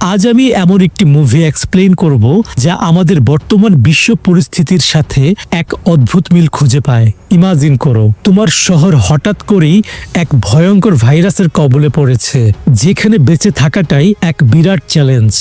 আজ আমি এমন একটি মুভি এক্সপ্লেইন করব যা আমাদের বর্তমান বিশ্ব পরিস্থিতির সাথে এক অদ্ভুত মিল খুঁজে পায়। ইমাজিন করো, তোমার শহর হঠাৎ করেই এক ভয়ঙ্কর ভাইরাসের কবলে পড়েছে, যেখানে বেঁচে থাকাটাই এক বিরাট চ্যালেঞ্জ।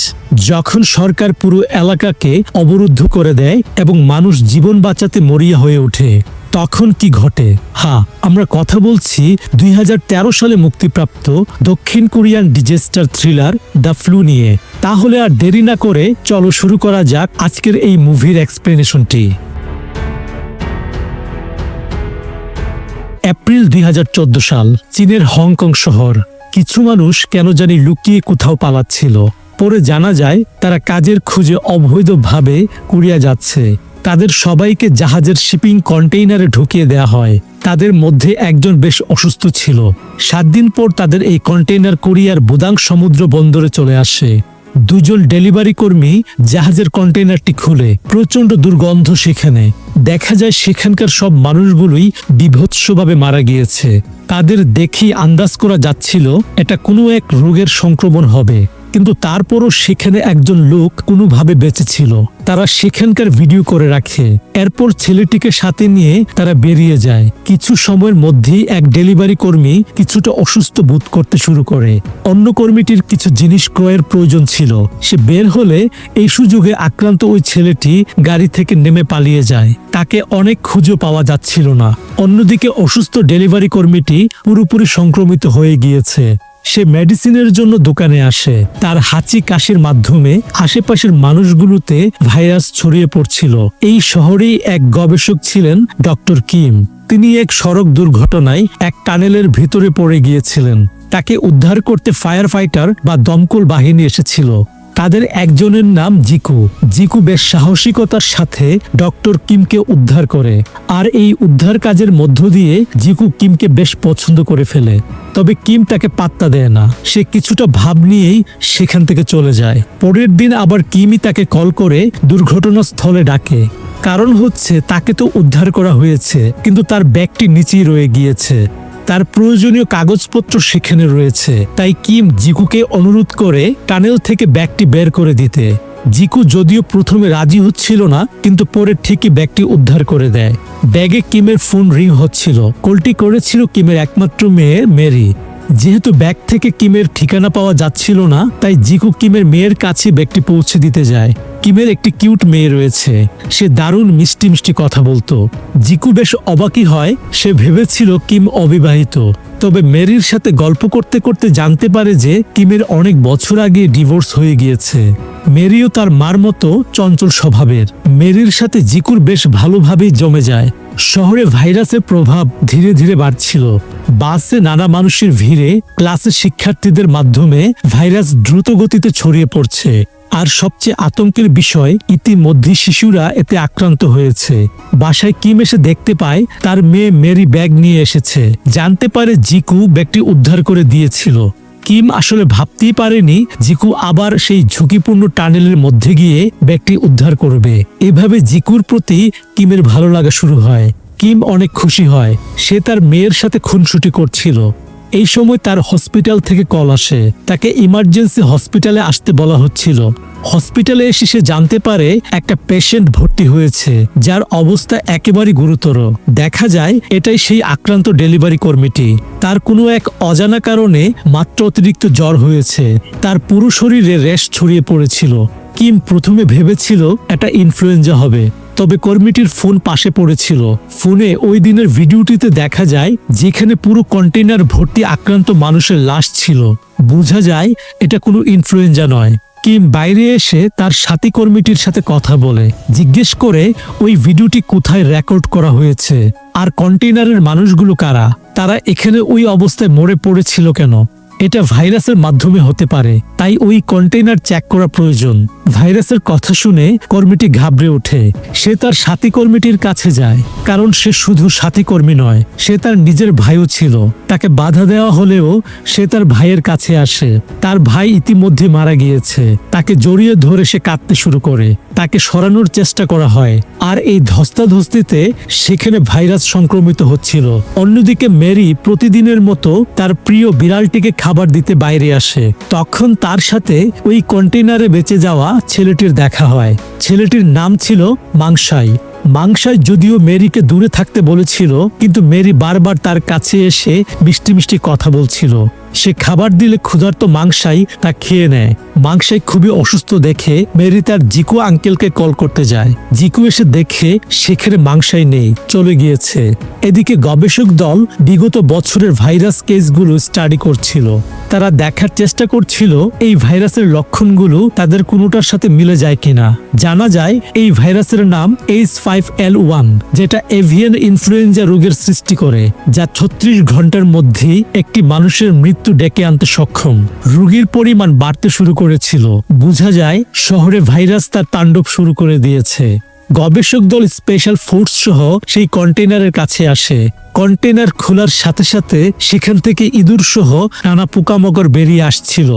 যখন সরকার পুরো এলাকাকে অবরুদ্ধ করে দেয় এবং মানুষ জীবন বাঁচাতে মরিয়া হয়ে ওঠে, তখন কি ঘটে? হ্যাঁ, আমরা কথা বলছি 2013 সালে মুক্তিপ্রাপ্ত দক্ষিণ Korean disaster thriller the flu নিয়ে। তাহলে আর দেরি না করে চলো শুরু করা যাক আজকের এই মুভির এক্সপ্লেনেশনটি। এপ্রিল 2014 সাল, চীনের হংকং শহর। কিছু মানুষ কেন জানি লুকিয়ে কোথাও পালাচ্ছিল। পরে জানা যায় তারা কাজের খুঁজে অবৈধভাবে কোরিয়া যাচ্ছে। তাদের সবাইকে জাহাজের শিপিং কন্টেইনারে ঢুকিয়ে দেয়া হয়। তাদের মধ্যে একজন বেশ অসুস্থ ছিল। 7 দিন পর তাদের এই কন্টেইনার কোরিয়ার বুদাং সমুদ্র বন্দরে চলে আসে। দুজন ডেলিভারি কর্মী জাহাজের কন্টেইনারটি খুলে। প্রচণ্ড দুর্গন্ধ সেখানে। দেখা যায় সেখানকার সব মানুষগুলোই বীভৎসভাবে মারা গিয়েছে। তাদের দেখেই আন্দাজ করা যাচ্ছিল এটা কোনো এক রোগের সংক্রমণ হবে, কিন্তু তারপরও সেখানে একজন লোক কোনোভাবে বেঁচে ছিল। তারা সেখানকার ভিডিও করে রাখে। এরপর ছেলেটিকে সাথে নিয়ে তারা বেরিয়ে যায়। কিছু সময়ের মধ্যেই এক ডেলিভারি কর্মী কিছুটা অসুস্থ বোধ করতে শুরু করে। অন্য কর্মীটির কিছু জিনিস ক্রয়ের প্রয়োজন ছিল। সে বের হলে এই সুযোগে আক্রান্ত ওই ছেলেটি গাড়ি থেকে নেমে পালিয়ে যায়। তাকে অনেক খুঁজে পাওয়া যাচ্ছিল না। অন্যদিকে অসুস্থ ডেলিভারি কর্মীটি পুরোপুরি সংক্রমিত হয়ে গিয়েছে। সে মেডিসিনের জন্য দোকানে আসে। তার হাঁচি কাশির মাধ্যমে আশেপাশের মানুষগুলোতে ভাইরাস ছড়িয়ে পড়ছিল। এই শহরেই এক গবেষক ছিলেন ডক্টর কিম। তিনি এক সড়ক দুর্ঘটনায় এক টানেলের ভিতরে পড়ে গিয়েছিলেন। তাকে উদ্ধার করতে ফায়ার ফাইটার বা দমকল বাহিনী এসেছিল। তাদের একজনের নাম জিকু। জিকু বেশ সাহসিকতার সাথে ডক্টর কিমকে উদ্ধার করে। আর এই উদ্ধার কাজের মধ্য দিয়ে জিকু কিমকে বেশ পছন্দ করে ফেলে। তবে কিম তাকে পাত্তা দেয় না। সে কিছুটা ভাব নিয়েই সেখান থেকে চলে যায়। পরের দিন আবার কিমই তাকে কল করে দুর্ঘটনাস্থলে ডাকে। কারণ হচ্ছে তাকে তো উদ্ধার করা হয়েছে, কিন্তু তার ব্যাগটি নিচেই রয়ে গিয়েছে। তার প্রয়োজনীয় কাগজপত্র সেখানে রয়েছে। তাই কিম জিকুকে অনুরোধ করে টানেল থেকে ব্যাগটি বের করে দিতে। জিকু যদিও প্রথমে রাজি হচ্ছিল না, কিন্তু পরে ঠিকই ব্যাগটি উদ্ধার করে দেয়। ব্যাগে কিমের ফোন রিং হচ্ছিল। কলটি করেছিল কিমের একমাত্র মেয়ে মেরি। যেহেতু ব্যাগ থেকে কিমের ঠিকানা পাওয়া যাচ্ছিল না, তাই জিকু কিমের মেয়ের কাছে ব্যাগটি পৌঁছে দিতে যায়। কিমের একটি কিউট মেয়ে রয়েছে। সে দারুণ মিষ্টি মিষ্টি কথা বলতো। জিকু বেশ অবাকই হয়। সে ভেবেছিল কিম অবিবাহিত। তবে মেরির সাথে গল্প করতে করতে জানতে পারে যে কিমের অনেক বছর আগে ডিভোর্স হয়ে গিয়েছে। মেরিও তার মার মতো চঞ্চল স্বভাবের। মেরির সাথে জিকুর বেশ ভালোভাবেই জমে যায়। শহরে ভাইরাসের প্রভাব ধীরে ধীরে বাড়ছিল। বাসে নানা মানুষের ভিড়ে, ক্লাসে শিক্ষার্থীদের মাধ্যমে ভাইরাস দ্রুত গতিতে ছড়িয়ে পড়ছে। আর সবচেয়ে আতঙ্কের বিষয়, ইতিমধ্যে শিশুরা এতে আক্রান্ত হয়েছে। বাসায় কিম এসে দেখতে পায় তার মেয়ে মেরি ব্যাগ নিয়ে এসেছে। জানতে পারে জিকু ব্যাগটি উদ্ধার করে দিয়েছিল। কিম আসলে ভাবতেই পারেনি জিকু আবার সেই ঝুঁকিপূর্ণ টানেলের মধ্যে গিয়ে ব্যাগটি উদ্ধার করবে। এভাবে জিকুর প্রতি কিমের ভালো লাগা শুরু হয়। কিম অনেক খুশি হয়। সে তার মেয়ের সাথে খুনসুটি করছিল। এই সময় তার হসপিটাল থেকে কল আসে। তাকে ইমার্জেন্সি হসপিটালে আসতে বলা হচ্ছিল। হসপিটালে এসে সে জানতে পারে একটা পেশেন্ট ভর্তি হয়েছে, যার অবস্থা একেবারে গুরুতর। দেখা যায় এটাই সেই আক্রান্ত ডেলিভারি কর্মীটি। তার কোনো এক অজানা কারণে মাত্রা অতিরিক্ত জ্বর হয়েছে। তার পুরো শরীরে র্যাশ ছড়িয়ে পড়েছিল। কিম প্রথমে ভেবেছিল এটা ইনফ্লুয়েঞ্জা হবে। তবে কর্মীটির ফোন পাশে পড়েছিল। ফোনে ওই দিনের ভিডিওটিতে দেখা যায় যেখানে পুরো কন্টেইনার ভর্তি আক্রান্ত মানুষের লাশ ছিল। বোঝা যায় এটা কোনো ইনফ্লুয়েঞ্জা নয়। কিম বাইরে এসে তার সাথী কর্মীটির সাথে কথা বলে, জিজ্ঞেস করে ওই ভিডিওটি কোথায় রেকর্ড করা হয়েছে, আর কন্টেইনারের মানুষগুলো কারা, তারা এখানে ওই অবস্থায় মরে পড়েছিল কেন। এটা ভাইরাসের মাধ্যমে হতে পারে, তাই ওই কন্টেইনার চেক করা প্রয়োজন। ভাইরাসের কথা শুনে কর্মীটি ঘাবড়ে ওঠে। সে তার সাথী কর্মীটির কাছে যায়, কারণ সে শুধু সাথী কর্মী নয়, সে তার নিজের ভাইও ছিল। তাকে বাধা দেওয়া হলেও সে তার ভাইয়ের কাছে আসে। তার ভাই ইতিমধ্যে মারা গিয়েছে। তাকে জড়িয়ে ধরে সে কাঁদতে শুরু করে। তাকে সরানোর চেষ্টা করা হয়। আর এই ধস্তাধস্তিতে সেখানে ভাইরাস সংক্রমিত হচ্ছিল। অন্যদিকে মেরি প্রতিদিনের মতো তার প্রিয় বিড়ালটিকে খাবার দিতে বাইরে আসে। তখন তার সাথে ওই কন্টেইনারে বেঁচে যাওয়া ছেলেটির দেখা হয়। ছেলেটির নাম ছিল মাংসাই। মাংসাই যদিও মেরিকে দূরে থাকতে বলেছিল, কিন্তু মেরি বারবার তার কাছে এসে মিষ্টি মিষ্টি কথা বলছিল। সে খাবার দিলে ক্ষুধার্ত মাংসাই তা খেয়ে নেয়। মাংসাই খুবই অসুস্থ দেখে মেরি তার জিকু আঙ্কেলকে কল করতে যায়। জিকু এসে দেখে সেখানে মাংসাই নেই, চলে গিয়েছে। এদিকে গবেষক দল বিগত বছরের ভাইরাস কেসগুলো স্টাডি করছিল। তারা দেখার চেষ্টা করছিল এই ভাইরাসের লক্ষণগুলো তাদের কোনোটার সাথে মিলে যায় কিনা। জানা যায় এই ভাইরাসের নাম H5N1, যেটা এভিয়ান ইনফ্লুয়েঞ্জা রোগের সৃষ্টি করে, যা 36 ঘন্টার মধ্যেই একটি মানুষের মৃত্যু ডেকে আনতে সক্ষম। রোগীর পরিমাণ বাড়তে শুরু করেছিল। বোঝা যায় শহরে ভাইরাস তার তাণ্ডব শুরু করে দিয়েছে। গবেষক দল স্পেশাল ফোর্স সহ সেই কন্টেইনারের কাছে আসে। কন্টেইনার খোলার সাথে সাথে সেখান থেকে ইঁদুর সহ নানা পোকামাকড় বেরিয়ে আসছিল।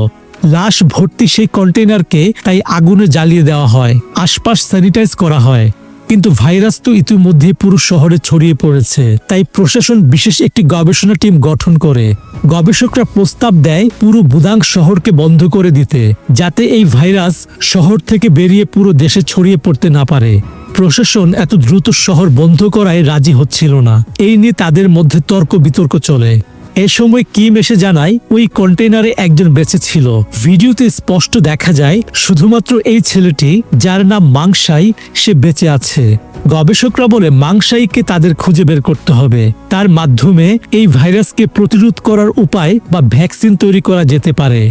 লাশ ভর্তি সেই কন্টেইনারকে তাই আগুনে জ্বালিয়ে দেওয়া হয়, আশপাশ স্যানিটাইজ করা হয়। কিন্তু ভাইরাস তো ইতিমধ্যে পুরো শহরে ছড়িয়ে পড়েছে। তাই প্রশাসন বিশেষ একটি গবেষণা টিম গঠন করে। গবেষকরা প্রস্তাব দেয় পুরো বুদাং শহরকে বন্ধ করে দিতে, যাতে এই ভাইরাস শহর থেকে বেরিয়ে পুরো দেশে ছড়িয়ে পড়তে না পারে। প্রশাসন এত দ্রুত শহর বন্ধ করায় রাজি হচ্ছিল না। এই নিয়ে তাদের মধ্যে তর্ক বিতর্ক চলে। এ সময় কিম এসে জানায় ওই কন্টেইনারে একজন বেঁচে ছিল। ভিডিওতে স্পষ্ট দেখা যায় শুধুমাত্র এই ছেলেটি, যার নাম মাংসাই, সে বেঁচে আছে। গবেষকরা বলে মাংসাইকে তাদের খুঁজে বের করতে হবে। তার মাধ্যমে এই ভাইরাসকে প্রতিরোধ করার উপায় বা ভ্যাকসিন তৈরি করা যেতে পারে।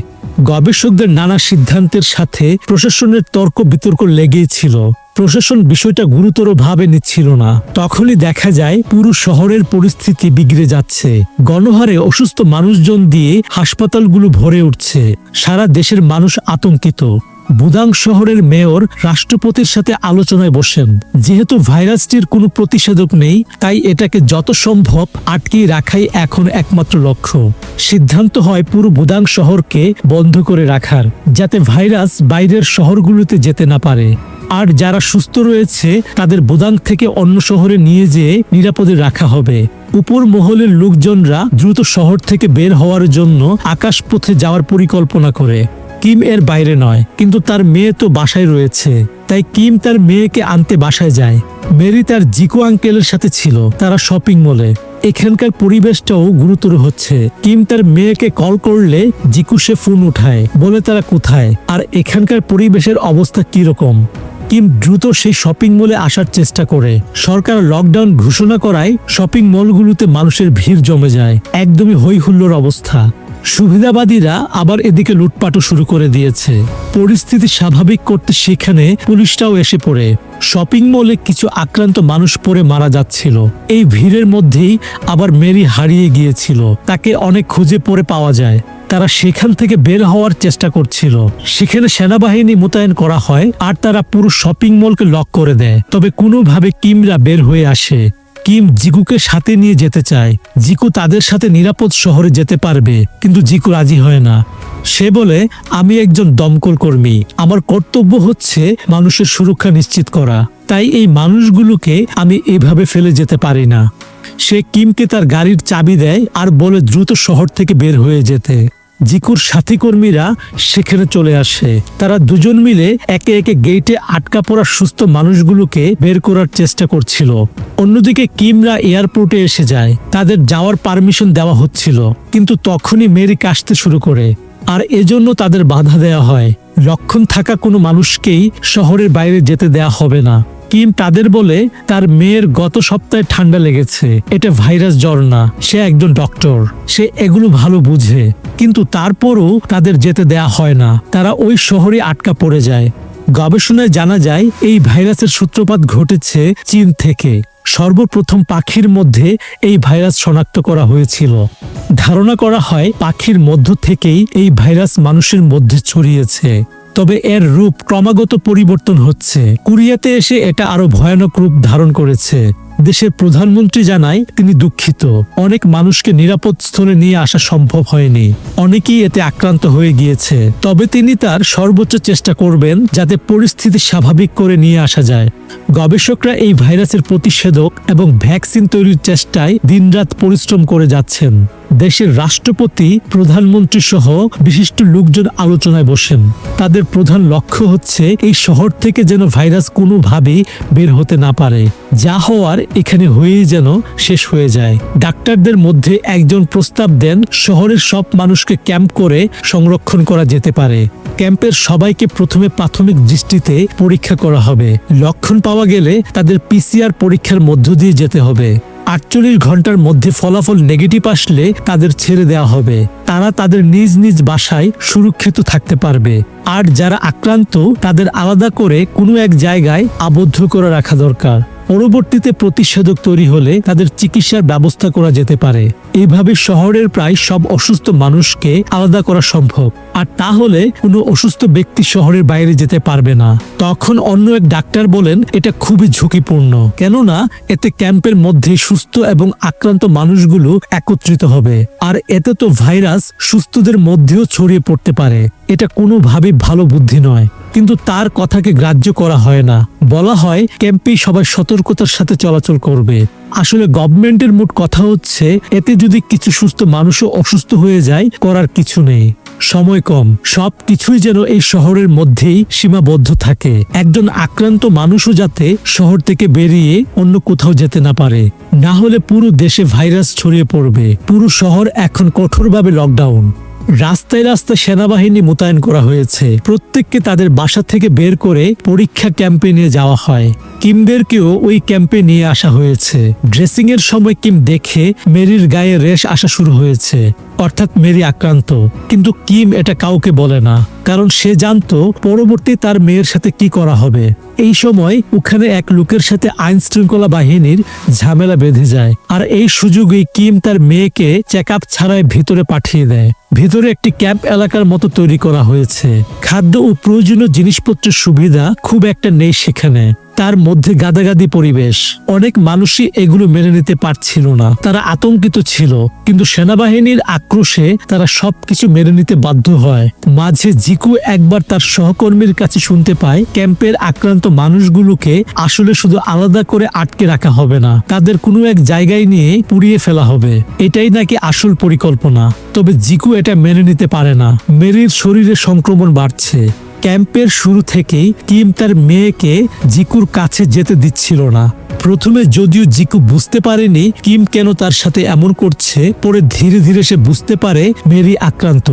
গবেষকদের নানা সিদ্ধান্তের সাথে প্রশাসনের তর্ক বিতর্ক লেগেই ছিল। প্রশাসন বিষয়টা গুরুতরভাবে নিচ্ছিল না। তখনই দেখা যায় পুরো শহরের পরিস্থিতি বিগড়ে যাচ্ছে। গণহারে অসুস্থ মানুষজন দিয়ে হাসপাতালগুলো ভরে উঠছে। সারা দেশের মানুষ আতঙ্কিত। বুদাং শহরের মেয়র রাষ্ট্রপতির সাথে আলোচনায় বসেন। যেহেতু ভাইরাসটির কোনো প্রতিষেধক নেই, তাই এটাকে যত সম্ভব আটকিয়ে রাখাই এখন একমাত্র লক্ষ্য। সিদ্ধান্ত হয় পুরো বুদাং শহরকে বন্ধ করে রাখার, যাতে ভাইরাস বাইরের শহরগুলোতে যেতে না পারে। আর যারা সুস্থ রয়েছে তাদের বুদাং থেকে অন্য শহরে নিয়ে যেয়ে নিরাপদে রাখা হবে। উপর মহলের লোকজনরা দ্রুত শহর থেকে বের হওয়ার জন্য আকাশপথে যাওয়ার পরিকল্পনা করে। কিম এর বাইরে নয়, কিন্তু তার মেয়ে তো বাসায় রয়েছে। তাই কিম তার মেয়েকে আনতে বাসায় যায়। মেরি তার জিকু আঙ্কেলের সাথে ছিল। তারা শপিং মলে। এখানকার পরিবেশটাও গুরুতর হচ্ছে। কিম তার মেয়েকে কল করলে জিকু সে ফোন উঠায়, বলে তারা কোথায় আর এখানকার পরিবেশের অবস্থা কিরকম। কিম দ্রুত সেই শপিং মলে আসার চেষ্টা করে। সরকার লকডাউন ঘোষণা করায় শপিং মলগুলোতে মানুষের ভিড় জমে যায়। একদমই হই হুল্লোড় অবস্থা। সুবিধাবাদীরা আবার এদিকে লুটপাটও শুরু করে দিয়েছে। পরিস্থিতি স্বাভাবিক করতে সেখানে পুলিশটাও এসে পড়ে। শপিং মলে কিছু আক্রান্ত মানুষ পড়ে মারা যাচ্ছিল। এই ভিড়ের মধ্যেই আবার মেরি হারিয়ে গিয়েছিল। তাকে অনেক খুঁজে পড়ে পাওয়া যায়। তারা সেখান থেকে বের হওয়ার চেষ্টা করছিল। সেখানে সেনাবাহিনী মোতায়েন করা হয় আর তারা পুরো শপিং মলকে লক করে দেয়। তবে কোনোভাবে কিমরা বের হয়ে আসে। কিম জিকুকে সাথে নিয়ে যেতে চায়। জিকু তাদের সাথে নিরাপদ শহরে যেতে পারবে, কিন্তু জিকু রাজি হয় না। সে বলে, আমি একজন দমকল কর্মী, আমার কর্তব্য হচ্ছে মানুষের সুরক্ষা নিশ্চিত করা। তাই এই মানুষগুলোকে আমি এভাবে ফেলে যেতে পারি না। সে কিমকে তার গাড়ির চাবি দেয় আর বলে দ্রুত শহর থেকে বের হয়ে যেতে। জিকুর সাথী কর্মীরা সেখানে চলে আসে। তারা দুজন মিলে একে একে গেটে আটকা পড়া সুস্থ মানুষগুলোকে বের করার চেষ্টা করছিল। অন্যদিকে কিমরা এয়ারপোর্টে এসে যায়। তাদের যাওয়ার পারমিশন দেওয়া হচ্ছিল, কিন্তু তখনই মেরি কাশতে শুরু করে। আর এজন্য তাদের বাধা দেওয়া হয়। লক্ষণ থাকা কোনো মানুষকেই শহরের বাইরে যেতে দেয়া হবে না। কিম তাদের বলে তার মেয়ের গত সপ্তাহে ঠান্ডা লেগেছে, এটা ভাইরাস জ্বর না। সে একজন ডক্টর, সে এগুলো ভালো বুঝে। কিন্তু তারপরও তাদের যেতে দেয়া হয় না। তারা ওই শহরে আটকা পড়ে যায়। গবেষণায় জানা যায় এই ভাইরাসের সূত্রপাত ঘটেছে চীন থেকে। সর্বপ্রথম পাখির মধ্যে এই ভাইরাস শনাক্ত করা হয়েছিল। ধারণা করা হয় পাখির মধ্য থেকেই এই ভাইরাস মানুষের মধ্যে ছড়িয়েছে। তবে এর রূপ ক্রমাগত পরিবর্তন হচ্ছে। কোরিয়াতে এসে এটা আরো ভয়ানক রূপ ধারণ করেছে। দেশের প্রধানমন্ত্রী জানায় তিনি দুঃখিত, অনেক মানুষকে নিরাপদ স্থলে নিয়ে আসা সম্ভব হয়নি, অনেকেই এতে আক্রান্ত হয়ে গিয়েছে। তবে তিনি তার সর্বোচ্চ চেষ্টা করবেন যাতে পরিস্থিতি স্বাভাবিক করে নিয়ে আসা যায়। গবেষকরা এই ভাইরাসের প্রতিষেধক এবং ভ্যাকসিন তৈরির চেষ্টায় দিনরাত পরিশ্রম করে যাচ্ছেন। দেশের রাষ্ট্রপতি, প্রধানমন্ত্রী সহ বিশিষ্ট লোকজন আলোচনায় বসেন। তাদের প্রধান লক্ষ্য হচ্ছে এই শহর থেকে যেন ভাইরাস কোনোভাবেই বের হতে না পারে। যা হওয়ার এখানে হয়েই যেন শেষ হয়ে যায়। ডাক্তারদের মধ্যে একজন প্রস্তাব দেন শহরের সব মানুষকে ক্যাম্প করে সংরক্ষণ করা যেতে পারে। ক্যাম্পের সবাইকে প্রথমে প্রাথমিক দৃষ্টিতে পরীক্ষা করা হবে। লক্ষণ পাওয়া গেলে তাদের পিসিআর পরীক্ষার মধ্য দিয়ে যেতে হবে। 48 ঘন্টার মধ্যে ফলাফল নেগেটিভ আসলে তাদের ছেড়ে দেওয়া হবে। তারা তাদের নিজ নিজ বাসায় সুরক্ষিত থাকতে পারবে। আর যারা আক্রান্ত তাদের আলাদা করে কোনো এক জায়গায় আবদ্ধ করে রাখা দরকার। পরবর্তীতে প্রতিষেধক তৈরি হলে তাদের চিকিৎসার ব্যবস্থা করা যেতে পারে। এইভাবে শহরের প্রায় সব অসুস্থ মানুষকে আলাদা করা সম্ভব। আর তাহলে কোনো অসুস্থ ব্যক্তি শহরের বাইরে যেতে পারবে না। তখন অন্য এক ডাক্তার বলেন এটা খুবই ঝুঁকিপূর্ণ, কেননা এতে ক্যাম্পের মধ্যে সুস্থ এবং আক্রান্ত মানুষগুলো একত্রিত হবে। আর এতে তো ভাইরাস সুস্থদের মধ্যেও ছড়িয়ে পড়তে পারে। এটা কোনোভাবেই ভালো বুদ্ধি নয়। কিন্তু তার কথাকে গ্রাহ্য করা হয় না। বলা হয় ক্যাম্পেই সবাই সতর্কতার সাথে চলাচল করবে। আসলে গভর্নমেন্টের মোট কথা হচ্ছে এতে যদি কিছু সুস্থ মানুষও অসুস্থ হয়ে যায়, করার কিছু নেই। সময় কম, সব কিছুই যেন এই শহরের মধ্যেই সীমাবদ্ধ থাকে। একজন আক্রান্ত মানুষও যাতে শহর থেকে বেরিয়ে অন্য কোথাও যেতে না পারে, না হলে পুরো দেশে ভাইরাস ছড়িয়ে পড়বে। পুরো শহর এখন কঠোরভাবে লকডাউন। রাস্তায় রাস্তায় সেনাবাহিনী মোতায়েন করা হয়েছে। প্রত্যেককে তাদের বাসা থেকে বের করে পরীক্ষা ক্যাম্পে নিয়ে যাওয়া হয়। কিমদেরকেও ওই ক্যাম্পে নিয়ে আসা হয়েছে। ড্রেসিং এর সময় কিম দেখে মেরির গায়ে রেশ আসা শুরু হয়েছে, অর্থাৎ মেরি আক্রান্ত। কিন্তু কিম এটা কাউকে বলে না, কারণ সে জানতো পরবর্তী তার মেয়ের সাথে কি করা হবে। এই সময় ওখানে এক লোকের সাথে আইন শৃঙ্খলা বাহিনীর ঝামেলা বেঁধে যায়। আর এই সুযোগেই কিম তার মেয়েকে চেক আপ ছাড়াই ভিতরে পাঠিয়ে দেয়। ভিতরে একটি ক্যাম্প এলাকার মতো তৈরি করা হয়েছে। খাদ্য ও প্রয়োজনীয় জিনিসপত্রের সুবিধা খুব একটা নেই সেখানে। তার মধ্যে গাদাগাদি পরিবেশ। অনেক মানুষই এগুলো মেনে নিতে পারছিল না, তারা আতঙ্কিত ছিল। কিন্তু সেনাবাহিনীর আক্রোশে তারা সবকিছু মেনে নিতে বাধ্য হয়। মাঝে জিকু একবার তার সহকর্মীর কাছে শুনতে পায় ক্যাম্পের আক্রান্ত মানুষগুলোকে আসলে শুধু আলাদা করে আটকে রাখা হবে না, তাদের কোনো এক জায়গায় নিয়ে পুড়িয়ে ফেলা হবে। এটাই নাকি আসল পরিকল্পনা। তবে জিকু এটা মেনে নিতে পারে না। মেরির শরীরে সংক্রমণ বাড়ছে। ক্যাম্পের শুরু থেকেই কিম তার মেয়েকে জিকুর কাছে যেতে দিচ্ছিল না। প্রথমে যদিও জিকু বুঝতে পারেনি কিম কেন তার সাথে এমন করছে, পরে ধীরে ধীরে সে বুঝতে পারে মেরি আক্রান্ত।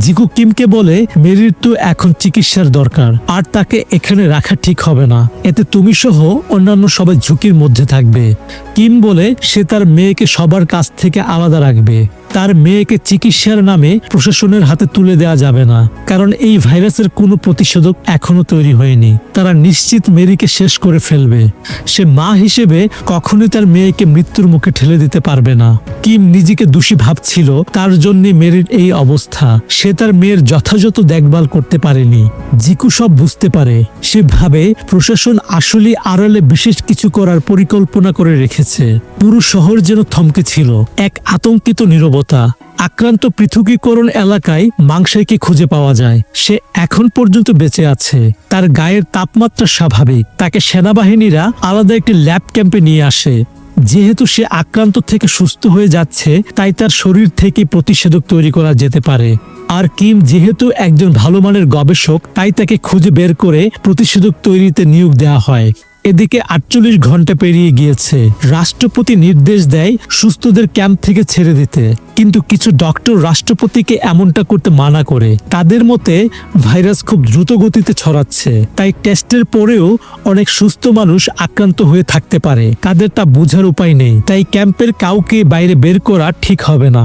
জিকু কিমকে বলে মেরির তো এখন চিকিৎসার দরকার, আর তাকে এখানে রাখা ঠিক হবে না। এতে তুমি সহ অন্যান্য সবাই ঝুঁকির মধ্যে থাকবে। কিম বলে সে তার মেয়েকে সবার কাছ থেকে আলাদা রাখবে। তার মেয়েকে চিকিৎসার নামে প্রশাসনের হাতে তুলে দেওয়া যাবে না, কারণ এই ভাইরাসের কোনো প্রতিষেধক এখনো তৈরি হয়নি। তারা নিশ্চিত মেরিকে শেষ করে ফেলবে। সে মা হিসেবে কখনোই তার মেয়েকে মৃত্যুর মুখে ঠেলে দিতে পারবে না। কিম নিজেকে দোষী ভাবছিল, তার জন্য মেরির এই অবস্থা। সে তার মেয়ের যথাযথ দেখভাল করতে পারেনি। জিকু সব বুঝতে পারে। সে ভাবে প্রশাসন আসলে আড়ালে বিশেষ কিছু করার পরিকল্পনা করে রেখেছে। পুরো শহর যেন থমকে ছিল, এক আতঙ্কিত নীরবতা। আক্রান্ত পৃথকীকরণ এলাকায় মাংসাইকে খুঁজে পাওয়া যায়। সে এখন পর্যন্ত বেঁচে আছে। তার গায়ের তাপমাত্রা স্বাভাবিক। তাকে সেনাবাহিনীরা আলাদা একটি ল্যাব ক্যাম্পে নিয়ে আসে। যেহেতু সে আক্রান্ত থেকে সুস্থ হয়ে যাচ্ছে, তাই তার শরীর থেকে প্রতিষেধক তৈরি করা যেতে পারে। আর কিম যেহেতু একজন ভালো মানের গবেষক, তাই তাকে খুঁজে বের করে প্রতিষেধক তৈরিতে নিয়োগ দেওয়া হয়। এদিকে 48 ঘন্টা পেরিয়ে গিয়েছে। রাষ্ট্রপতি নির্দেশ দেয় সুস্থদের ক্যাম্প থেকে ছেড়ে দিতে, কিন্তু কিছু ডক্টর রাষ্ট্রপতিকে এমনটা করতে মানা করে। তাদের মতে ভাইরাস খুব দ্রুত গতিতে ছড়াচ্ছে, তাই টেস্টের পরেও অনেক সুস্থ মানুষ আক্রান্ত হয়ে থাকতে পারে। তাদের তা বোঝার উপায় নেই, তাই ক্যাম্পের কাউকে বাইরে বের করা ঠিক হবে না।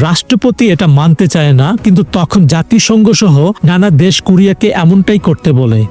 রাষ্ট্রপতি এটা মানতে চায় না, কিন্তু তখন জাতিসংঘ সহ নানা দেশ কোরিয়াকে এমনটাই করতে বলে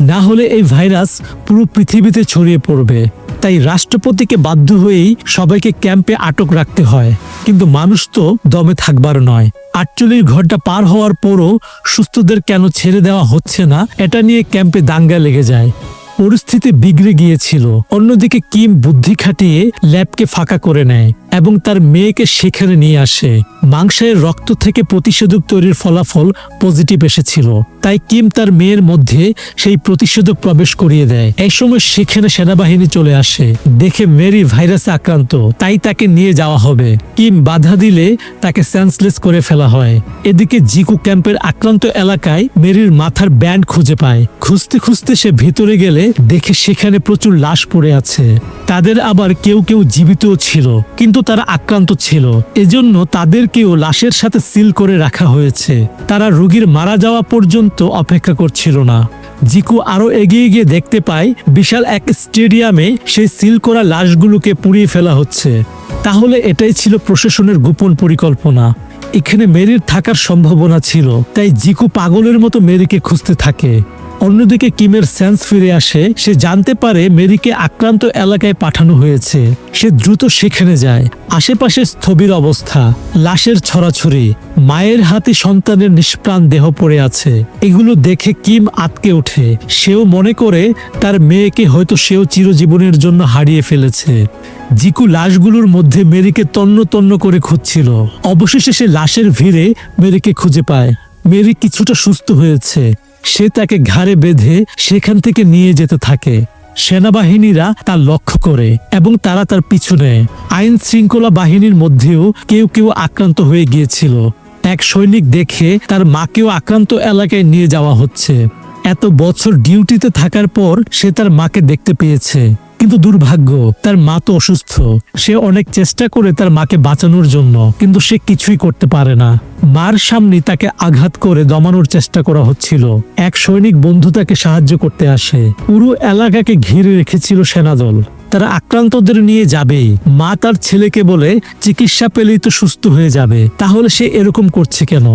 না হলে এই ভাইরাস পুরো পৃথিবীতে ছড়িয়ে পড়বে। তাই রাষ্ট্রপতিকে বাধ্য হয়েই সবাইকে ক্যাম্পে আটক রাখতে হয়। কিন্তু মানুষ তো দমে থাকবার নয়। 48 ঘন্টা পার হওয়ার পরও সুস্থদের কেন ছেড়ে দেওয়া হচ্ছে না, এটা নিয়ে ক্যাম্পে দাঙ্গা লেগে যায়। পরিস্থিতি বিগড়ে গিয়েছিল। অন্যদিকে কিম বুদ্ধি খাটিয়ে ল্যাবকে ফাঁকা করে নেয় এবং তার মেয়েকে সেখানে নিয়ে আসে। মাংসের রক্ত থেকে প্রতিষেধক তৈরির ফলাফল পজিটিভ এসেছিল, তাই কিম তার মেয়ের মধ্যে সেই প্রতিষেধক প্রবেশ করিয়ে দেয়। এই সময় সেখানে সেনাবাহিনী চলে আসে, দেখে মেরি ভাইরাসে আক্রান্ত, তাই তাকে নিয়ে যাওয়া হবে। কিম বাধা দিলে তাকে সেন্সলেস করে ফেলা হয়। এদিকে জিকু ক্যাম্পের আক্রান্ত এলাকায় মেরির মাথার ব্যান্ড খুঁজে পায়। খুঁজতে খুঁজতে সে ভেতরে গেলে দেখে সেখানে প্রচুর লাশ পড়ে আছে। তাদের আবার কেউ কেউ জীবিতও ছিল, কিন্তু তারা আক্রান্ত ছিল, এজন্য তাদেরকেও লাশের সাথে সিল করে রাখা হয়েছে। তারা রোগীর মারা যাওয়া পর্যন্ত অপেক্ষা করছিল না। জিকু আরো এগিয়ে গিয়ে দেখতে পায় বিশাল এক স্টেডিয়ামে সেই সিল করা লাশগুলোকে পুড়িয়ে ফেলা হচ্ছে। তাহলে এটাই ছিল প্রশাসনের গোপন পরিকল্পনা। এখানে মেরির থাকার সম্ভাবনা ছিল, তাই জিকু পাগলের মতো মেরিকে খুঁজতে থাকে। অন্যদিকে কিমের সেন্স ফিরে আসে। সে জানতে পারে মেরিকে আক্রান্ত এলাকায় পাঠানো হয়েছে। সে দ্রুত সেখানে যায়। আশেপাশে স্থবির অবস্থা, লাশের ছড়াছড়ি, মায়ের হাতে সন্তানের নিষ্প্রাণ দেহ পড়ে আছে। এগুলো দেখে কিম আঁতকে ওঠে। সেও মনে করে তার মেয়েকে হয়তো সেও চিরজীবনের জন্য হারিয়ে ফেলেছে। জিকু লাশগুলোর মধ্যে মেরিকে তন্ন তন্ন করে খুঁজছিল। অবশেষে সে লাশের ভিড়ে মেরিকে খুঁজে পায়। মেরি কিছুটা সুস্থ হয়েছে। সে তাকে ঘাড়ে বেঁধে সেখান থেকে নিয়ে যেতে থাকে। সেনাবাহিনীরা তা লক্ষ্য করে এবং তারা তার পিছু নেয়। আইন শৃঙ্খলা বাহিনীর মধ্যেও কেউ কেউ আক্রান্ত হয়ে গিয়েছিল। এক সৈনিক দেখে তার মাকেও আক্রান্ত এলাকায় নিয়ে যাওয়া হচ্ছে। এত বছর ডিউটিতে থাকার পর সে তার মাকে দেখতে পেয়েছে, কিন্তু দুর্ভাগ্য, তার মা তো অসুস্থ। সে অনেক চেষ্টা করে তার মাকে বাঁচানোর জন্য, কিন্তু সে কিছুই করতে পারে না। মার সামনে তাকে আঘাত করে দমানোর চেষ্টা করা হচ্ছিল। এক সৈনিক বন্ধু তাকে সাহায্য করতে আসে। পুরো এলাকাকে ঘিরে রেখেছিল সেনাদল। তারা আক্রান্তদের নিয়ে যাবেই। মা তার ছেলেকে বলে চিকিৎসা পেলেই তো সুস্থ হয়ে যাবে, তাহলে সে এরকম করছে কেন?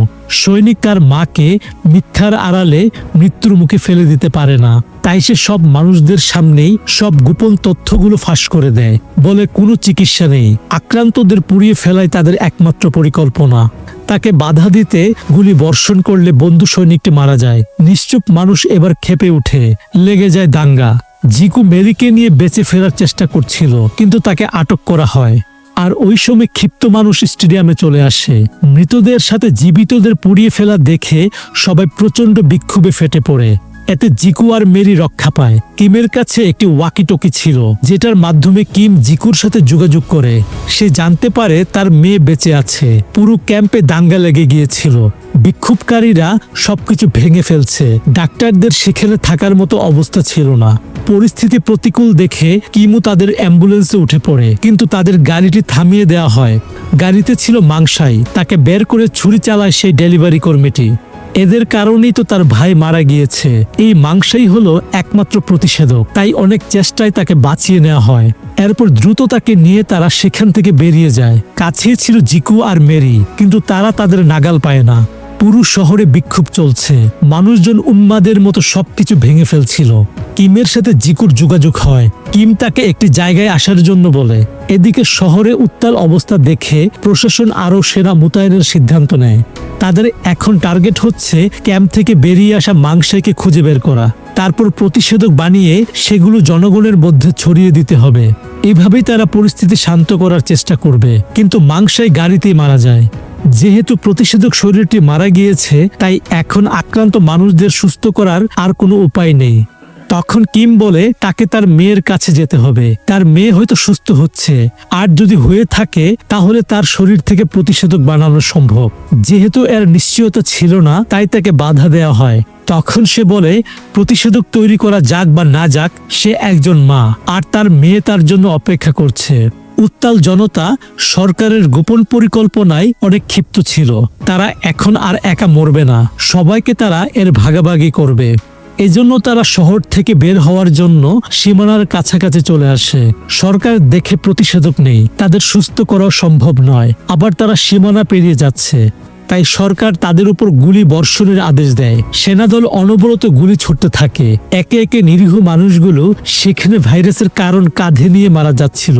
সৈনিক তার মাকে মিথ্যার আড়ালে মৃত্যুর মুখে ফেলে দিতে পারে না, তাই সে সব মানুষদের সামনেই সব গোপন তথ্যগুলো ফাঁস করে দেয়। বলে কোনো চিকিৎসা নেই, আক্রান্তদের পুড়িয়ে ফেলাই তাদের একমাত্র পরিকল্পনা। তাকে বাধা দিতে গুলি বর্ষণ করলে বন্ধু সৈনিকটি মারা যায়। নিশ্চুপ মানুষ এবার ক্ষেপে উঠে, লেগে যায় দাঙ্গা। জিকু মেরিকে নিয়ে বেঁচে ফেরার চেষ্টা করছিল, কিন্তু তাকে আটক করা হয়। আর ওই সময় ক্ষিপ্ত মানুষ স্টেডিয়ামে চলে আসে। মৃতদের সাথে জীবিতদের পুড়িয়ে ফেলা দেখে সবাই প্রচন্ড বিক্ষোভে ফেটে পড়ে। এতে জিকু আর মেরি রক্ষা পায়। কিমের কাছে একটি ওয়াকিটকি ছিল, যেটার মাধ্যমে কিম জিকুর সাথে যোগাযোগ করে। সে জানতে পারে তার মেয়ে বেঁচে আছে। পুরো ক্যাম্পে দাঙ্গা লেগে গিয়েছিল। বিক্ষোভকারীরা সবকিছু ভেঙে ফেলছে। ডাক্তারদের সেখানে থাকার মতো অবস্থা ছিল না। পরিস্থিতি প্রতিকূল দেখে কিমু তাদের অ্যাম্বুলেন্সে উঠে পড়ে, কিন্তু তাদের গাড়িটি থামিয়ে দেওয়া হয়। গাড়িতে ছিল মাংসাই। তাকে বের করে ছুরি চালায় সেই ডেলিভারি কর্মীটি। এদের কারণেই তো তার ভাই মারা গিয়েছে। এই মাংসাই হলো একমাত্র প্রতিষেধক, তাই অনেক চেষ্টায় তাকে বাঁচিয়ে নেওয়া হয়। এরপর দ্রুত তাকে নিয়ে তারা সেখান থেকে বেরিয়ে যায়। কাছেই ছিল জিকু আর মেরি, কিন্তু তারা তাদের নাগাল পায় না। পুরো শহরে বিক্ষোভ চলছে। মানুষজন উন্মাদের মতো সবকিছু ভেঙে ফেলছিল। কিমের সাথে জিকুর যোগাযোগ হয়। কিম তাকে একটি জায়গায় আসার জন্য বলে। এদিকে শহরে উত্তাল অবস্থা দেখে প্রশাসন আরও সেনা মোতায়েনের সিদ্ধান্ত নেয়। তাদের এখন টার্গেট হচ্ছে ক্যাম্প থেকে বেরিয়ে আসা মাংসাইকে খুঁজে বের করা, তারপর প্রতিষেধক বানিয়ে সেগুলো জনগণের মধ্যে ছড়িয়ে দিতে হবে। এভাবেই তারা পরিস্থিতি শান্ত করার চেষ্টা করবে। কিন্তু মাংসাই গাড়িতেই মারা যায়। যেহেতু প্রতিষেধক শরীরটি মারা গিয়েছে, তাই এখন আক্রান্ত মানুষদের সুস্থ করার আর কোনো উপায় নেই। তখন কিম বলে তাকে তার মেয়ের কাছে যেতে হবে। তার মেয়ে হয়তো সুস্থ হচ্ছে, আর যদি হয়ে থাকে তাহলে তার শরীর থেকে প্রতিষেধক বানানো সম্ভব। যেহেতু এর নিশ্চয়তা ছিল না, তাই তাকে বাধা দেওয়া হয়। তখন সে বলে প্রতিষেধক তৈরি করা যাক বা না যাক, সে একজন মা, আর তার মেয়ে তার জন্য অপেক্ষা করছে। উত্তাল জনতা সরকারের গোপন পরিকল্পনায় অনেক ক্ষিপ্ত ছিল। তারা এখন আর একা মরবে না, সবাইকে তারা এর ভাগাভাগি করবে। এজন্য তারা শহর থেকে বের হওয়ার জন্য সীমানার কাছাকাছি চলে আসে। সরকার দেখে প্রতিষেধক নেই, তাদের সুস্থ করা সম্ভব নয়। আবার তারা সীমানা পেরিয়ে যাচ্ছে। তাই সরকার তাদের উপর গুলি বর্ষণের আদেশ দেয়। সেনাদল অনবরত গুলি ছুটতে থাকে। একে একে নিরীহ মানুষগুলো সেখানে ভাইরাসের কারণ কাঁধে নিয়ে মারা যাচ্ছিল।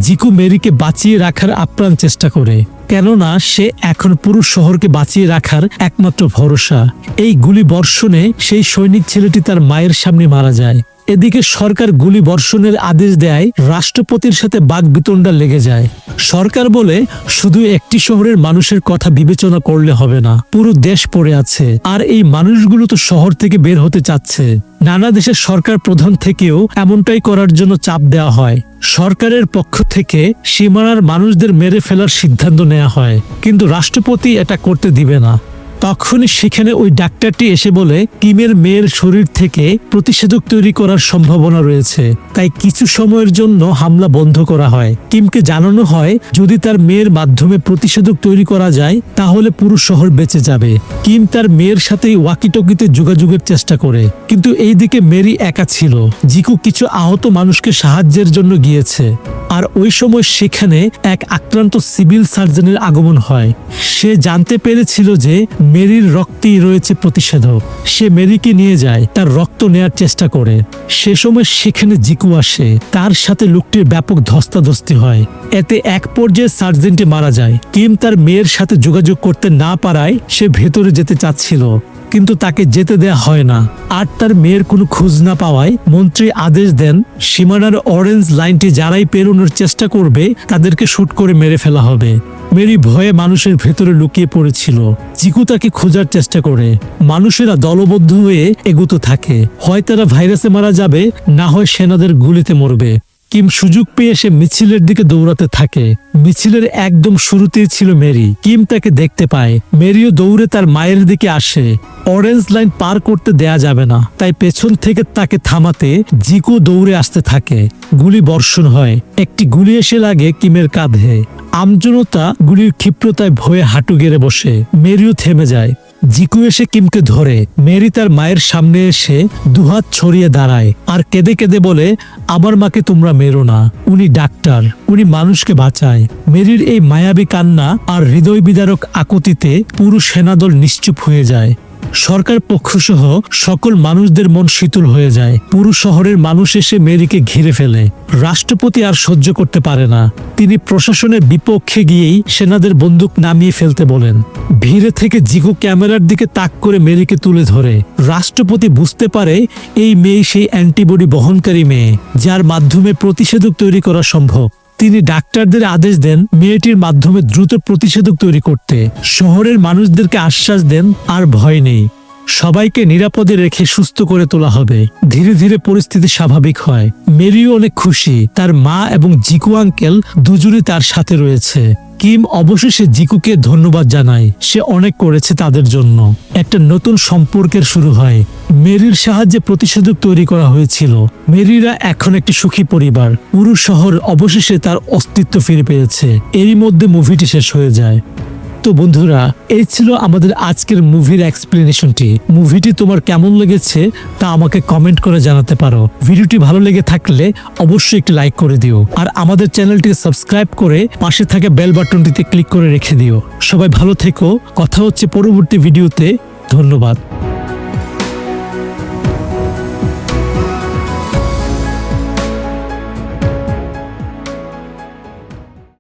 জিকু মেরিকে বাঁচিয়ে রাখার আপ্রাণ চেষ্টা করে, কেননা সে এখন পুরো শহরকে বাঁচিয়ে রাখার একমাত্র ভরসা। এই গুলি বর্ষণে সেই সৈনিক ছেলেটি তার মায়ের সামনে মারা যায়। এদিকে সরকার গুলি বর্ষণের আদেশ দেয়, রাষ্ট্রপতির সাথে বাকবিতণ্ডা লেগে যায়। সরকার বলে শুধু একটি শহরের মানুষের কথা বিবেচনা করলে হবে না, পুরো দেশ পড়ে আছে, আর এই মানুষগুলো তো শহর থেকে বের হতে চাচ্ছে। নানা দেশের সরকার প্রধান থেকেও এমনটাই করার জন্য চাপ দেওয়া হয়। সরকারের পক্ষ থেকে সীমানার মানুষদের মেরে ফেলার সিদ্ধান্ত নেওয়া হয়, কিন্তু রাষ্ট্রপতি এটা করতে দিবে না। তখনই সেখানে ওই ডাক্তারটি এসে বলে কিমের মেয়ের শরীর থেকে প্রতিষেধক তৈরি করার সম্ভাবনা রয়েছে, তাই কিছু সময়ের জন্য হামলা বন্ধ করা হয়। কিমকে জানানো হয় যদি তার মেয়ের মাধ্যমে প্রতিষেধক তৈরি করা যায় তাহলে পুরো শহর বেঁচে যাবে। কিম তার মেয়ের সাথে ওয়াকিটকিতে যোগাযোগের চেষ্টা করে, কিন্তু এইদিকে মেরি একা ছিল। জিকু কিছু আহত মানুষকে সাহায্যের জন্য গিয়েছে, আর ওই সময় সেখানে এক আক্রান্ত সিভিল সার্জনের আগমন হয়। সে জানতে পেরেছিল যে মেরির রক্তেই রয়েছে প্রতিষেধক। সে মেরিকে নিয়ে যায়, তার রক্ত নেয়ার চেষ্টা করে। সে সময় সেখানে জিকু আসে, তার সাথে লোকটির ব্যাপক ধস্তাধস্তি হয়। এতে এক পর্যায়ে সার্জেন্টে মারা যায়। কিম তার মেয়ের সাথে যোগাযোগ করতে না পারায় সে ভেতরে যেতে চাচ্ছিল, কিন্তু তাকে যেতে দেয়া হয় না। আর তার মেয়ের কোনো খোঁজ না পাওয়ায় মন্ত্রী আদেশ দেন সীমানার অরেঞ্জ লাইনটি যারাই পেরোনোর চেষ্টা করবে তাদেরকে শুট করে মেরে ফেলা হবে। মেরি ভয়ে মানুষের ভেতরে লুকিয়ে পড়েছিল। জিকু তাকে খোঁজার চেষ্টা করে। মানুষেরা দলবদ্ধ হয়ে এগোতে থাকে, হয় তারা ভাইরাসে মারা যাবে, না হয় সেনাদের গুলিতে মরবে। কিম সুযোগ পেয়ে সে মিছিলের দিকে দৌড়াতে থাকে। মিছিলের একদম শুরুতেই ছিল মেরি। কিম তাকে দেখতে পায়। মেরিও দৌড়ে তার মায়ের দিকে আসে। অরেঞ্জ লাইন পার করতে দেয়া যাবে না, তাই পেছন থেকে তাকে থামাতে জিকু দৌড়ে আসতে থাকে। গুলি বর্ষণ হয়। একটি গুলি এসে লাগে কিমের কাঁধে। আমজনতা গুলির ক্ষিপ্রতায় ভয়ে হাঁটু গেড়ে বসে। মেরিও থেমে যায়। জিকু এসে কিমকে ধরে। মেরি তার মায়ের সামনে এসে দুহাত ছড়িয়ে দাঁড়ায় আর কেঁদে কেঁদে বলে, আমার মাকে তোমরা মেরো না, উনি ডাক্তার, উনি মানুষকে বাঁচায়। মেরির এই মায়াবী কান্না আর হৃদয় বিদারক আকুতিতে পুরো সেনাদল নিশ্চুপ হয়ে যায়। সরকার পক্ষসহ সকল মানুষদের মন শীতল হয়ে যায়। পুরো শহরের মানুষ এসে মেরিকে ঘিরে ফেলে। রাষ্ট্রপতি আর সহ্য করতে পারে না। তিনি প্রশাসনের বিপক্ষে গিয়েই সেনাদের বন্দুক নামিয়ে ফেলতে বলেন। ভিড়ে থেকে জিকু ক্যামেরার দিকে তাক করে মেরিকে তুলে ধরে। রাষ্ট্রপতি বুঝতে পারে এই মেয়ে সেই অ্যান্টিবডি বহনকারী মেয়ে, যার মাধ্যমে প্রতিষেধক তৈরি করা সম্ভব। তিনি ডাক্তারদের আদেশ দেন মেয়েটির মাধ্যমে দ্রুত প্রতিষেধক তৈরি করতে। শহরের মানুষদেরকে আশ্বাস দেন আর ভয় নেই, সবাইকে নিরাপদে রেখে সুস্থ করে তোলা হবে। ধীরে ধীরে পরিস্থিতি স্বাভাবিক হয়। মেরিও অনেক খুশি, তার মা এবং জিকু আঙ্কেল দুজনই তার সাথে রয়েছে। কিম অবশেষে জিকুকে ধন্যবাদ জানায়, সে অনেক করেছে তাদের জন্য। একটা নতুন সম্পর্কের শুরু হয়। মেরির সাহায্যে প্রতিষেধক তৈরি করা হয়েছিল। মেরিরা এখন একটি সুখী পরিবার। পুরো শহর অবশেষে তার অস্তিত্ব ফিরে পেয়েছে। এরই মধ্যে মুভিটি শেষ হয়ে যায়। তো বন্ধুরা, এই ছিল আমাদের আজকের মুভির এক্সপ্লেনেশনটি। মুভিটি তোমার কেমন লেগেছে তা আমাকে কমেন্ট করে জানাতে পারো। ভিডিওটি ভালো লেগে থাকলে অবশ্যই একটি লাইক করে দিও, আর আমাদের চ্যানেলটিকে সাবস্ক্রাইব করে পাশে থাকা বেল বাটনটিতে ক্লিক করে রেখে দিও। সবাই ভালো থেকো। কথা হচ্ছে পরবর্তী ভিডিওতে। ধন্যবাদ।